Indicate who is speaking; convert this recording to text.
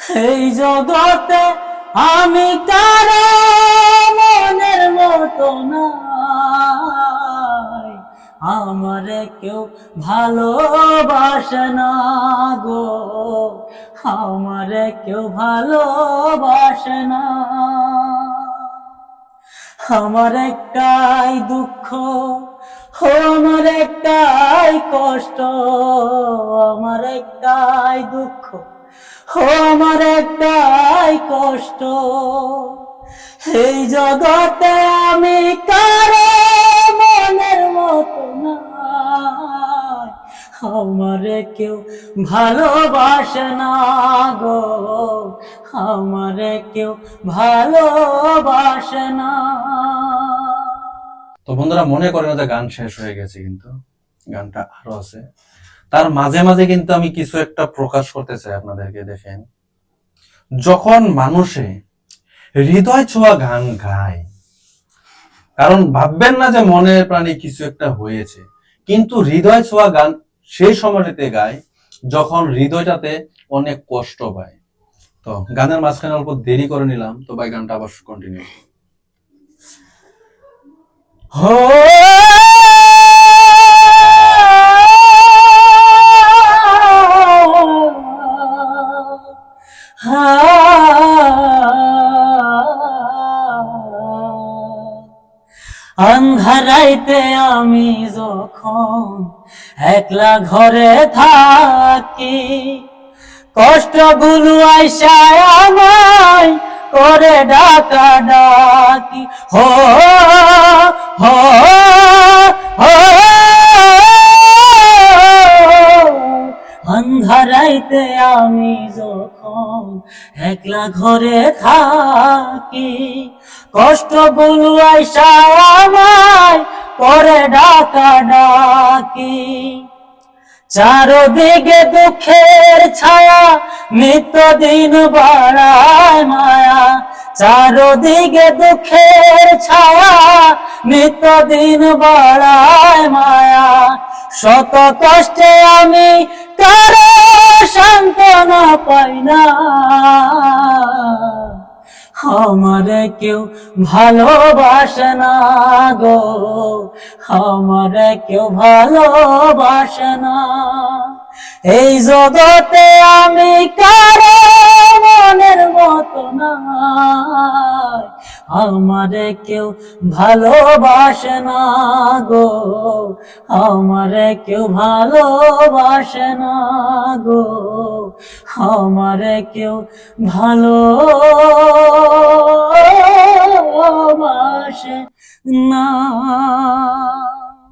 Speaker 1: এই জগতে আমি কারো মনের মতো নাই, আমারে কেউ ভালোবাসে না গো, আমারে কেউ ভালোবাসে না। আমার একটাই দুঃখ, আমার একটাই কষ্ট, আমার একটাই দুঃখ, আমার একটাই কষ্ট। এই জগতে আমি কারো মনের মতো নাই, আমারে কেউ ভালোবাসে না গো, আমারে কেউ ভালোবাসে না।
Speaker 2: তো বন্ধুরা, মনে করেন যে গান শেষ হয়ে গেছে, কিন্তু গানটা আরো আছে। তার মাঝে মাঝে কিন্তু আমি কিছু একটা প্রকাশ করতে চাই আপনাদেরকে। দেখেন, যখন মানুষে হৃদয় ছোঁয়া গান গায়, কারণ ভাববেন না যে মনের প্রাণে কিছু একটা হয়েছে, কিন্তু হৃদয় ছোঁয়া গান সেই সময়টাতে গায় যখন হৃদয়টাতে অনেক কষ্ট পায়। তো গানের মাঝখানে অল্প দেরি করে নিলাম, তো ভাই গানটা আবার কন্টিনিউ।
Speaker 1: আন্ধারাইতে আমি যখন একলা ঘরে থাকি, কষ্টগুলো আইসায় আমায় করে ডাকা ডাকি, হো হো হো। আন্ধারাইতে আমি যখন একলা ঘরে থাকি, কষ্টগুলো আইসায় আমায় করে ডাকা ডাকি। চারদিকে দুঃখের ছায়া নিত্যদিন বাড়ায় মায়া, চারদিকে দুঃখের ছায়া নিত্যদিন বাড়ায় মায়া। শত কষ্টে আমি কারো সান্ত্বনা পাই না, আমারে কেউ ভালোবাসে না গো, আমারে কেউ ভালোবাসে না। এই জগতে আমি কারো মনের মতো নাই, আমারে কেউ ভালোবাসে না গো, আমারে কেউ ভালোবাসে না গো, আমারে কেউ ভালোবাসে না।